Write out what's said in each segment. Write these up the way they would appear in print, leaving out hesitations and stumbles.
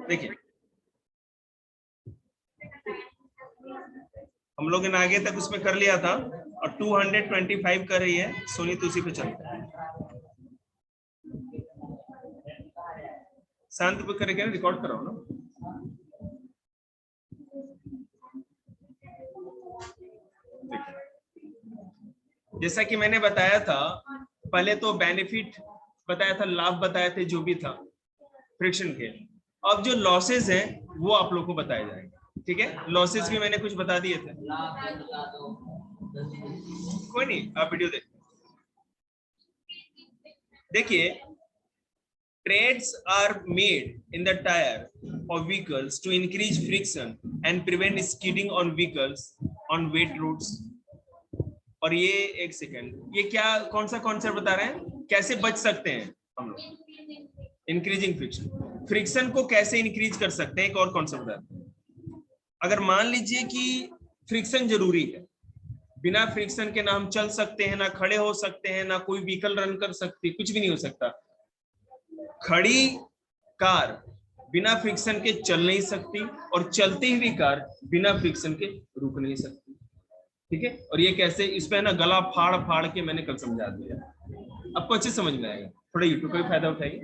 देखिए हम लोग ने आगे तक उसमें कर लिया था और 225 कर रही है सोनी, तो उसी पे चलते हैं। शांत पे करके रिकॉर्ड कराओ ना। जैसा कि मैंने बताया था पहले, तो बेनिफिट बताया था, लाभ बताए थे जो भी था फ्रिक्शन के। अब जो लॉसेस हैं वो आप लोग को बताए जाएंगे, ठीक है। लॉसेस भी मैंने कुछ बता दिए थे, कोई नहीं, आप वीडियो देखिए। Treads are made in the tire of vehicles to increase friction and prevent skidding on vehicles on wet roads. और ये एक सेकेंड, ये क्या कौन सा कॉन्सेप्ट बता रहे हैं, कैसे बच सकते हैं हम लोग इंक्रीजिंग फ्रिक्शन। फ्रिक्शन को कैसे इंक्रीज कर सकते हैं, एक और कॉन्सेप्ट बता रहे हैं। अगर मान लीजिए कि फ्रिक्शन जरूरी है, बिना फ्रिक्शन के ना हम चल सकते हैं, ना खड़े हो सकते हैं, ना कोई व्हीकल रन कर सकती, कुछ भी नहीं हो सकता। खड़ी कार बिना फ्रिक्शन के चल नहीं सकती और चलती हुई कार बिना फ्रिक्शन के रुक नहीं सकती, ठीक है। और ये कैसे, इस पे ना गला फाड़ फाड़ के मैंने कल समझा दिया, आपको अच्छे समझ में आएगा, थोड़ा यूट्यूब का भी फायदा उठाएंगे।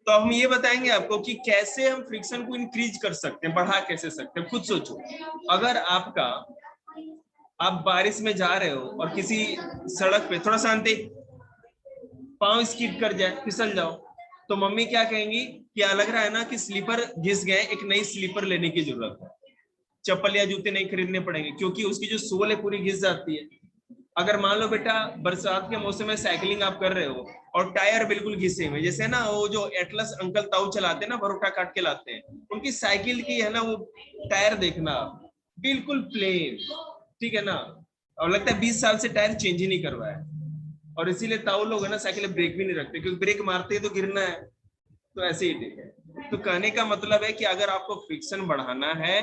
तो हम ये बताएंगे आपको कि कैसे हम फ्रिक्शन को इंक्रीज कर सकते हैं, बढ़ा कैसे सकते हैं। खुद सोचो, अगर आप बारिश में जा रहे हो और किसी सड़क पे थोड़ा शांति, पांव स्किड कर जाए, फिसल जाओ, तो मम्मी क्या कहेंगी, क्या लग रहा है ना कि स्लीपर घिस गए, एक नई स्लीपर लेने की जरूरत है, चप्पल या जूते नहीं खरीदने पड़ेंगे, क्योंकि उसकी जो सोल है पूरी घिस जाती है। अगर मान लो बेटा बरसात के मौसम में साइकिलिंग आप कर रहे हो और टायर बिल्कुल घिसे हुए, जैसे ना वो जो एटलस अंकल ताऊ चलाते हैं ना, भरोटा काट के लाते हैं, उनकी साइकिल की है ना वो टायर देखना बिल्कुल प्लेन, ठीक है ना, और लगता है 20 साल से टायर चेंज ही नहीं करवाया। और इसीलिए ताऊ लोग है ना साइकिल में ब्रेक भी नहीं रखते, क्योंकि ब्रेक मारते हैं तो गिरना है, तो ऐसे ही ठीक है। तो कहने का मतलब है कि अगर आपको फ्रिक्शन बढ़ाना है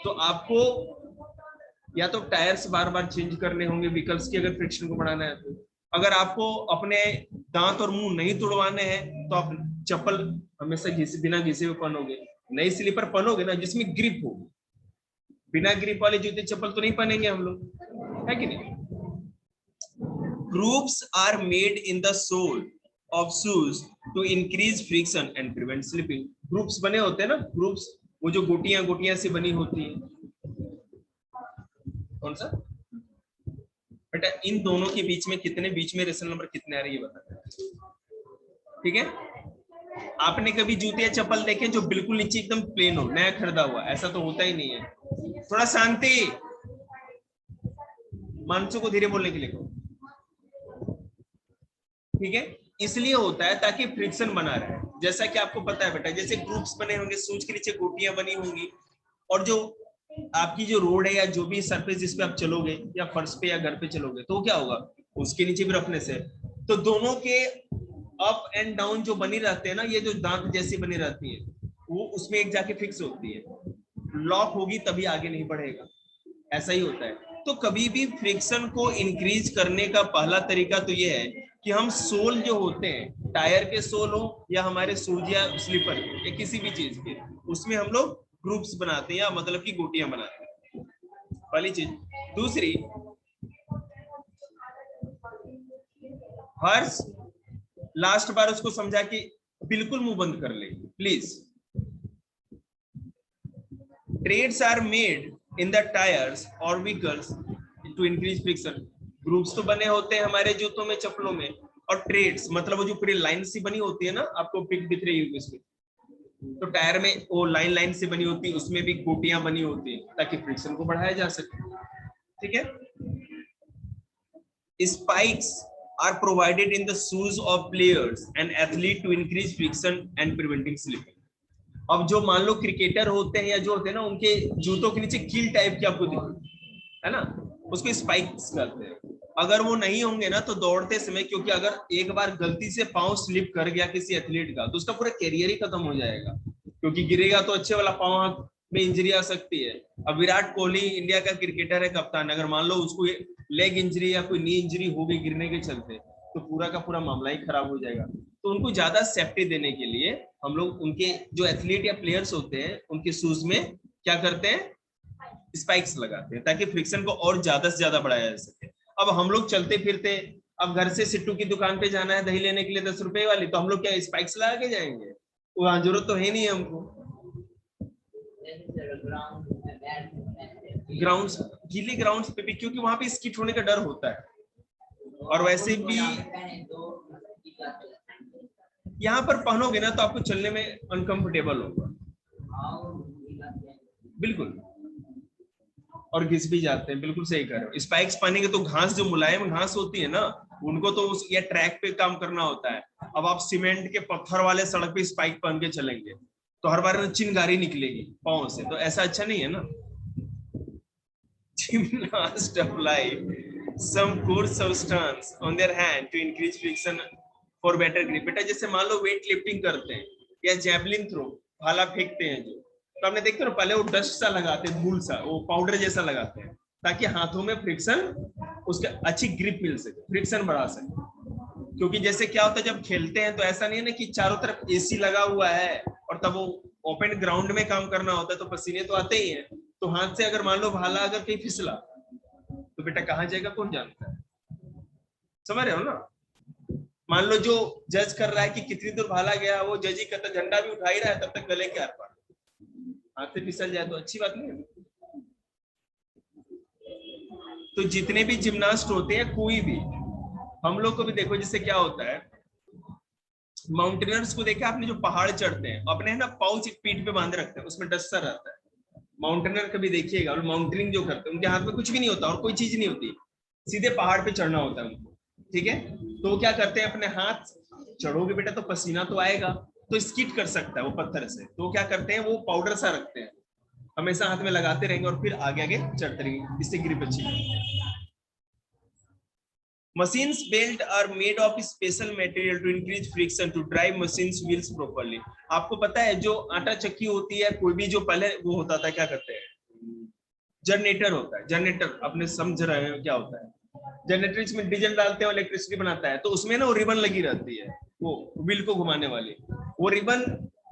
तो आपको या तो टायर्स बार बार चेंज करने होंगे व्हीकल्स की, अगर फ्रिक्शन को बढ़ाना है तो। अगर आपको अपने दांत और मुंह नहीं तोड़वाने हैं तो आप चप्पल हमेशा बिना घिसे हुए पहनोगे, नई स्लीपर पहनोगे ना जिसमें ग्रिप हो, बिना ग्रिप वाले जूते चप्पल तो नहीं पहनेंगे हम लोग, है कि नहीं। Grooves are made in the sole of shoes to increase friction and prevent slipping. Grooves बने होते हैं ना, grooves, वो जो गोटियां गोटियां से बनी होती है। कौन सा बेटा, इन दोनों के बीच में कितने, बीच में रेशनल नंबर कितने आ रही है बता, ठीक है। आपने कभी जूते या चप्पल देखे जो बिल्कुल नीचे एकदम प्लेन हो, नया खरीदा हुआ, ऐसा तो होता ही नहीं है। थोड़ा शांति, मानसों को धीरे बोलने के लिए कहो, ठीक है। इसलिए होता है ताकि फ्रिक्शन बना रहे, जैसा कि आपको पता है बेटा, जैसे ग्रुप्स बने होंगे, सूज के नीचे गोटियां बनी होंगी, और जो आपकी जो रोड है या जो भी सरफेस जिस पे आप चलोगे, या फर्श पे या घर पे चलोगे, तो क्या होगा, उसके नीचे भी रफनेस है, तो दोनों के अप एंड डाउन जो बनी रहते हैं ना, ये जो दांत जैसी बनी रहती है, वो उसमें एक जाके फिक्स होती है, लॉक होगी तभी आगे नहीं बढ़ेगा, ऐसा ही होता है। तो कभी भी फ्रिक्शन को इंक्रीज करने का पहला तरीका तो ये है कि हम सोल जो होते हैं, टायर के सोल हो या हमारे शूज या स्लीपर के या किसी भी चीज के, उसमें हम लोग ग्रुप्स बनाते हैं, या मतलब की गोटियां बनाते हैं, पहली चीज। दूसरी, हर्ष लास्ट बार उसको समझा कि बिल्कुल मुंह बंद कर ले please. Treads are made in the tires or vehicles to increase friction. Groups तो बने होते हैं हमारे जूतों में, चप्पलों में, और ट्रेड्स मतलब वो जो पूरी लाइन सी बनी होती है ना, आपको पिक दिख रही होगी इसमें, तो टायर में वो लाइन लाइन से बनी होती है, उसमें भी गोटियां बनी होती है ताकि फ्रिक्शन को बढ़ाया जा सके, ठीक है। Spikes are provided in the shoes of players and athlete to increase friction and preventing slipping. अब जो मान लो क्रिकेटर होते हैं या जो होते हैं ना, उनके जूतों के नीचे कील टाइप की आपको दिखती है ना, उसको स्पाइक्स कहते हैं। अगर वो नहीं होंगे ना तो दौड़ते समय, क्योंकि अगर एक बार गलती से पांव स्लिप कर गया किसी एथलीट का, तो उसका पूरा कैरियर ही खत्म हो जाएगा, क्योंकि गिरेगा तो अच्छे वाला पांव में इंजरी आ सकती है। अब विराट कोहली इंडिया का क्रिकेटर है, कप्तान, अगर मान लो उसको लेग इंजरी या कोई नी इंजरी हो गई गिरने के चलते, तो पूरा का पूरा मामला ही खराब हो जाएगा। तो उनको ज्यादा सेफ्टी देने के लिए हम लोग उनके जो एथलीट या प्लेयर्स होते हैं उनके शूज में क्या करते हैं, स्पाइक्स लगाते हैं, ताकि फ्रिक्शन को और ज्यादा से ज्यादा बढ़ाया जा सके। अब हम लोग चलते फिरते, अब घर से सिट्टू की दुकान पे जाना है दही लेने के लिए 10 रुपए वाली, तो हम लोग क्या स्पाइक्स लगा के जाएंगे? वहां जरूरत तो है नहीं हमको। ग्राउंड्स, गीले ग्राउंड्स पे भी, क्योंकि वहां पे स्किट होने का डर होता है, और वैसे भी यहाँ पर पहनोगे ना तो आपको चलने में अनकंफर्टेबल होगा, बिल्कुल, और घिस भी जाते हैं, बिल्कुल सही कह रहे हो। स्पाइक्स पहनेंगे तो घास, जो मुलायम घास होती है ना, उनको तो उस या ट्रैक पे काम करना होता है। अब आप सीमेंट के पत्थर वाले सड़क पे स्पाइक पहन के चलेंगे तो हर बार चिंगारी निकलेगी पाँव से, तो ऐसा अच्छा नहीं है ना। Gymnasts apply some coarse substance on their hand to increase friction for better grip। बेटा जैसे मान लो वेट लिफ्टिंग करते हैं या जैवलिन थ्रो, भाला फेंकते हैं जो, तो आपने देखते हो पहले वो डस्ट सा लगाते हैं, धूल सा, वो पाउडर जैसा लगाते हैं, ताकि हाथों में फ्रिक्शन, उसका अच्छी ग्रिप मिल सके, फ्रिक्शन बढ़ा सके। क्योंकि जैसे क्या होता है जब खेलते हैं तो ऐसा नहीं है ना कि चारों तरफ एसी लगा हुआ है और तब वो ओपन ग्राउंड में काम करना होता है, तो पसीने तो आते ही हैं। तो हाथ से अगर मान लो भाला अगर कहीं फिसला तो बेटा कहाँ जाएगा कौन जानता है, समझ रहे हो ना। मान लो जो जज कर रहा है कि कितनी दूर भाला गया, वो जज ही करता, झंडा भी उठा ही रहा है, तब तक गले के आर पार, हाथ से फिसल जाए तो अच्छी बात नहीं है। तो जितने भी जिम्नास्ट होते हैं, कोई भी, हम लोग को भी देखो, जिससे क्या होता है, माउंटेनर्स को देखा आपने, जो पहाड़ चढ़ते हैं अपने है ना पाउच पीठ पे बांधे रखते हैं, उसमें डस्टर रहता है। माउंटेनर कभी देखिएगा, और माउंटेनिंग जो करते हैं उनके हाथ में कुछ भी नहीं होता और कोई चीज नहीं होती, सीधे पहाड़ पे चढ़ना होता है उनको, ठीक है। तो क्या करते हैं, अपने हाथ, चढ़ोगे बेटा तो पसीना तो आएगा, तो स्किट कर सकता है वो पत्थर से, तो क्या करते हैं, वो पाउडर सा रखते हैं, हमेशा हाथ में लगाते रहेंगे और फिर आगे आगे चढ़ते रहेंगे, इससे ग्रिप अच्छी है। Machines built are made of special material to increase friction to drive machines wheels properly। आपको पता है जो आटा चक्की होती है, कोई भी जो पहले वो होता था, क्या करते हैं, जनरेटर होता है, जनरेटर, आपने समझ रहे हैं क्या होता है, जनरेटर इसमें डीजल डालते हैं, इलेक्ट्रिसिटी बनाता है, तो उसमें ना वो रिबन लगी रहती है, वो व्हील को घुमाने वाली, वो रिबन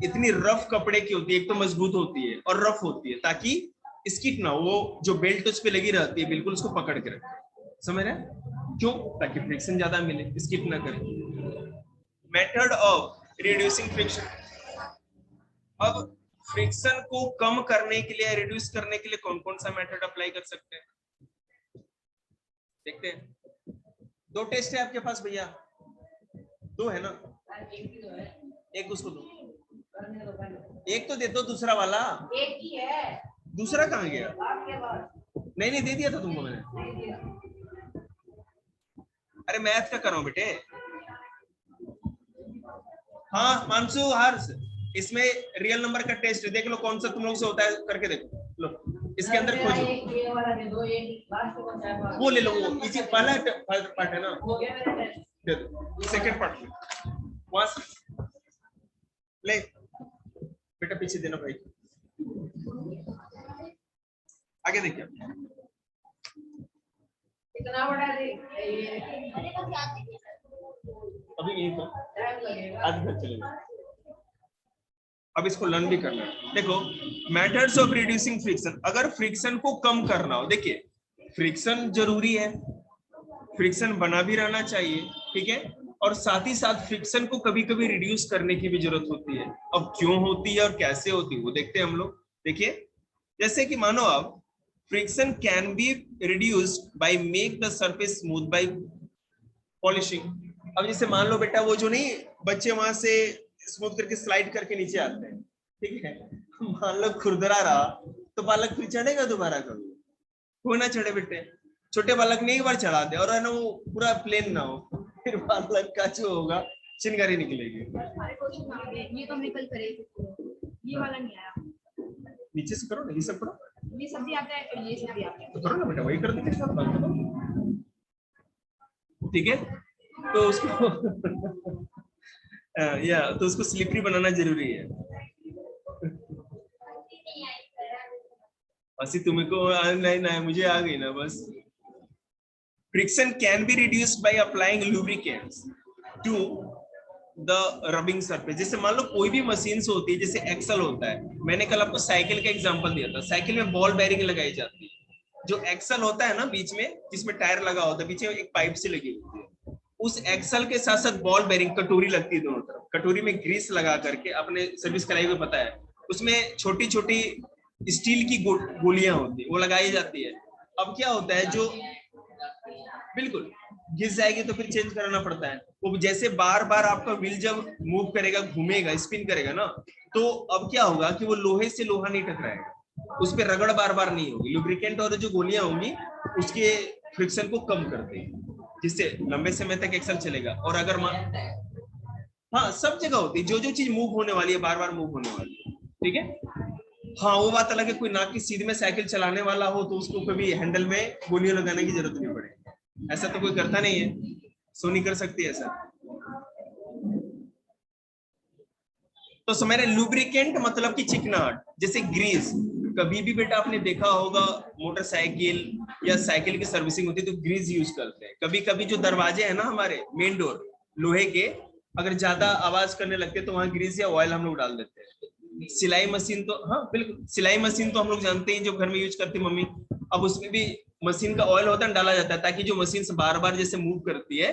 इतनी रफ कपड़े की होती है, एक तो मजबूत होती है और रफ होती है, ताकि स्किट ना, वो जो बेल्ट उस पर लगी रहती है बिल्कुल उसको पकड़ के रखे, समझ रहे हैं क्यों, ताकि फ्रिक्शन ज्यादा मिले, स्किप ना करें। मेथड ऑफ रिड्यूसिंग फ्रिक्शन, अब फ्रिक्शन को कम करने के लिए, रिड्यूस करने के लिए कौन कौन सा मेथड अप्लाई कर सकते हैं, देखते हैं। दो टेस्ट है आपके पास भैया, दो है ना, एक उसको दो, एक तो दे दो, दूसरा वाला एक ही है, दूसरा कहाँ गया, नहीं नहीं दे दिया था तुमको मैंने, अरे मैथ का करो बेटे। हाँ मानसू, हर्ष, इसमें रियल नंबर का टेस्ट देख लो कौन सा तुम लोग से होता है, करके देखो, लो इसके अंदर खोजो, वो ले लो, वो इसी पहला पार्ट है ना, दे दो सेकंड पार्ट, वहां से ले बेटा, पीछे देना भाई, आगे देखिए, कितना बड़ा अभी यही तो आज घर चलेगा, अब इसको लर्न भी करना है। देखो मेथड्स ऑफ रिड्यूसिंग फ्रिक्शन, अगर फ्रिक्शन को कम करना हो, देखिए फ्रिक्शन जरूरी है, फ्रिक्शन बना भी रहना चाहिए, ठीक है, और साथ ही साथ फ्रिक्शन को कभी कभी रिड्यूस करने की भी जरूरत होती है। अब क्यों होती है और कैसे होती है वो देखते हैं हम लोग। देखिए जैसे कि मानो आप, friction can be reduced by make the surface smooth by polishing. अब जैसे मान लो बेटा, वो जो नहीं बच्चे वहां से स्मूथ करके स्लाइड करके नीचे आते हैं, ठीक है, मान लो खुरदरा रहा तो बालक फिर चढ़ेगा दोबारा कभी, वो ना चढ़े बेटे, छोटे बालक ने एक बार चढ़ा दे और है ना वो पूरा प्लेन ना हो, फिर बालक का जो होगा चिंगारी निकलेगी। ये तो हमने कल करे, ये वाला नहीं आया, नीचे से करो ना, ये सब करो, ये सब भी आता है और ये सब भी आता है, तो करो ना बेटा, वही कर देते हैं साथ बात, ठीक है। तो उसको या तो उसको स्लिपरी बनाना जरूरी है। ऐसी तुमको नहीं ना, मुझे आ गई ना बस। Friction can be reduced by applying lubricants to the rubbing surface. जैसे मान लो कोई भी मशीन होती है, जैसे एक्सल होता है, मैंने कल आपको साइकिल का एग्जांपल दिया था, साइकिल में बॉल बेरिंग लगाई जाती है। जो एक्सल होता है ना बीच में, जिसमें टायर लगा होता है, बीच में एक पाइप से लगी होती है, उस एक्सल के साथ साथ बॉल बेरिंग कटोरी लगती है दोनों तरफ। कटोरी में ग्रीस लगा करके, अपने सर्विस कराई हुई पता है, उसमें छोटी छोटी स्टील की गोलियां होती है, वो लगाई जाती है। अब क्या होता है, जो बिल्कुल घिस जाएगी तो फिर चेंज कराना पड़ता है। वो जैसे बार बार आपका व्हील जब मूव करेगा, घूमेगा, स्पिन करेगा ना, तो अब क्या होगा कि वो लोहे से लोहा नहीं टकराएगा, उस पर रगड़ बार बार नहीं होगी। लुब्रिकेंट और जो गोलियां होंगी उसके फ्रिक्शन को कम कर देगी, जिससे लंबे समय तक एक्सल चलेगा। और अगर हाँ, सब जगह होती है, जो जो चीज मूव होने वाली है, बार बार मूव होने वाली है, ठीक है। हाँ, वो बात अलग है, कोई नाक की सीध में साइकिल चलाने वाला हो तो उसको कभी हैंडल में गोलियां लगाने की जरूरत नहीं पड़ेगी, ऐसा तो कोई करता नहीं है, सोनी कर सकती है ऐसा। तो समझ रहे, लुब्रिकेंट मतलब कि चिकनाहट, जैसे ग्रीस। कभी भी बेटा आपने देखा होगा मोटरसाइकिल या साइकिल की सर्विसिंग होती है तो ग्रीस यूज करते हैं। कभी कभी जो दरवाजे हैं ना हमारे मेन डोर लोहे के, अगर ज्यादा आवाज करने लगते हैं तो वहां ग्रीस या ऑयल हम लोग डाल देते हैं। सिलाई मशीन तो, हाँ बिल्कुल, सिलाई मशीन तो हम लोग जानते हैं, जो घर में यूज करती मम्मी। अब उसमें भी मशीन का ऑयल होता है, डाला जाता है ताकि जो मशीन से बार बार जैसे मूव करती है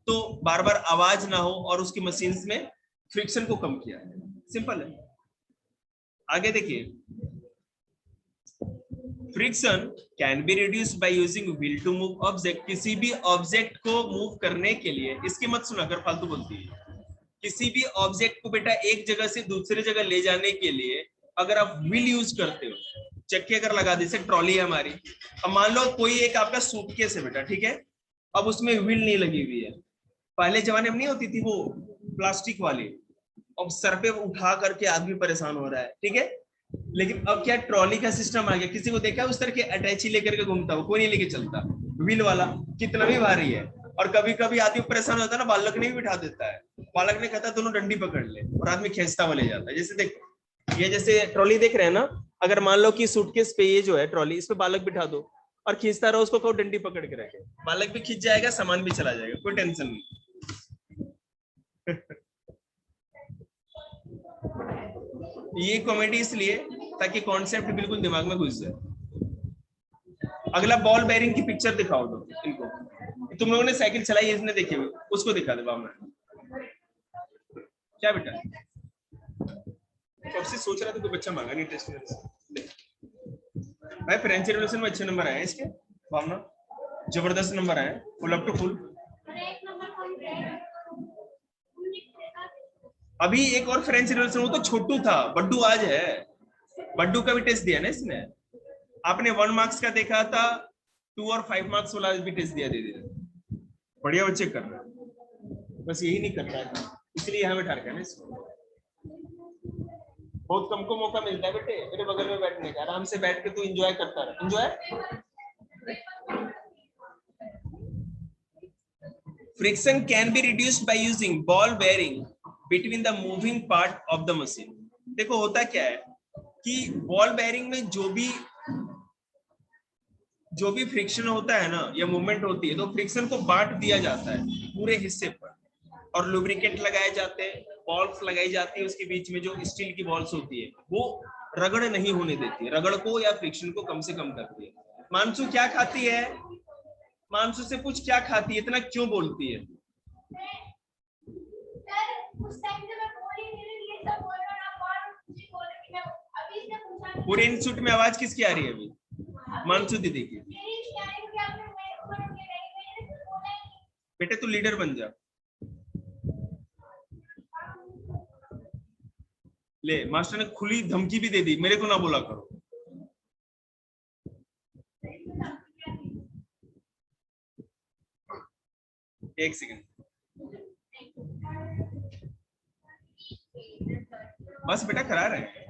तो बार बार आवाज ना हो और उसकी मशीन में फ्रिक्शन को कम किया है। सिंपल है। आगे देखिए, friction can be reduce by using wheel to move object. किसी भी ऑब्जेक्ट को मूव करने के लिए, इसकी मत सुना अगर फालतू बोलती है, किसी भी ऑब्जेक्ट को बेटा एक जगह से दूसरी जगह ले जाने के लिए अगर आप व्हील यूज करते हो, चक्के अगर लगा दी, जैसे ट्रॉली है हमारी, अब मान लो कोई एक आपका सूटकेस है बेटा, ठीक है, अब उसमें व्हील नहीं लगी हुई है। पहले जमाने में नहीं होती थी वो प्लास्टिक वाली, अब सर पे उठा करके आदमी परेशान हो रहा है, ठीक है। लेकिन अब क्या ट्रॉली का सिस्टम आ गया, किसी को देखा उस तरह के अटैची लेकर के घूमता हो, कोई नहीं लेके चलता, व्हील वाला, कितना भी भारी है। और कभी कभी आदमी परेशान होता है ना, बालक ने भी बिठा देता है, बालक ने कहता दोनों डंडी पकड़ ले, और आदमी खींचता हुआ ले जाता है। जैसे देखो, ये जैसे ट्रॉली देख रहे हैं ना, अगर मान लो कि सूटकेस पे ये जो है ट्रॉली, इस पे बालक बिठा दो और खींचता रहो, उसको कहो डंडी पकड़ के रखे, बालक भी खींच जाएगा, सामान भी चला जाएगा, कोई टेंशन नहीं। ये कॉमेडी इसलिए ताकि कॉन्सेप्ट बिल्कुल दिमाग में घुस जाए। अगला बॉल बेरिंग की पिक्चर दिखाओ दो इनको, तुम लोगों ने साइकिल चलाई इसने देखी हुई, उसको दिखा दे बाबा। क्या बेटा, कब से सोच रहा था कोई बच्चा मांगा नहीं टेस्ट में। भाई फ्रेंच रेवोल्यूशन में अच्छे नंबर आए इसके, भावना जबरदस्त नंबर आए, फुल अप टू फुल। अभी एक और फ्रेंच रिवोल्यूशन, वो तो छोटू था, बड्डू आज है, बड्डू का भी टेस्ट दिया ना इसने। आपने 1 मार्क्स का देखा था, 2 और 5 मार्क्स वाला भी टेस्ट दिया दे दिया। बढ़िया बच्चे कर रहे हैं, बस यही नहीं करता है, इसलिए यहाँ बैठा रखा है ना इसको। बहुत कम को मौका मिलता है बेटे मेरे बगल में बैठने का, आराम से बैठ के तू एंजॉय करता रहा, enjoy. Friction can be reduced by using ball bearing between the moving part of the machine. देखो होता क्या है कि बॉल बेरिंग में जो भी फ्रिक्शन होता है ना या मूवमेंट होती है, तो फ्रिक्शन को बांट दिया जाता है पूरे हिस्से पर, और लुब्रिकेंट लगाए जाते हैं, बॉल्स लगाई जाती है उसके बीच में, जो स्टील की बॉल्स होती है वो रगड़ नहीं होने देती है, रगड़ को या फ्रिक्शन को कम से कम करती है। मानसू क्या खाती है, मानसू से पूछ क्या खाती है, इतना क्यों बोलती है। पूरे इंस्टीट्यूट में आवाज किसकी आ रही है अभी, मानसू दीदी की। बेटे तू लीडर बन जा, ले मास्टर ने खुली धमकी भी दे दी, मेरे को ना बोला करो। एक सेकंड, बस बेटा करा रहे हैं।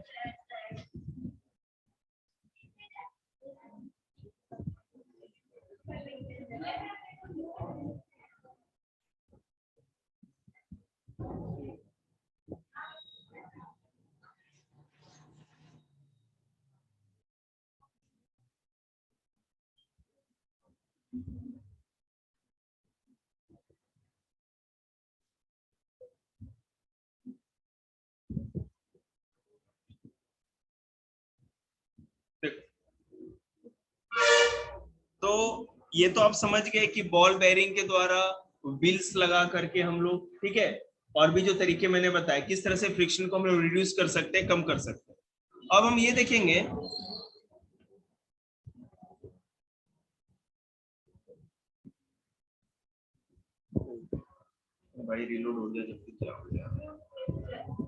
ये तो आप समझ गए कि बॉल बेयरिंग के द्वारा व्हील्स लगा करके हम लोग, ठीक है, और भी जो तरीके मैंने बताया किस तरह से फ्रिक्शन को हम लोग रिड्यूस कर सकते हैं, कम कर सकते हैं। अब हम ये देखेंगे भाई, रिलोड हो गया जब क्या हो गया।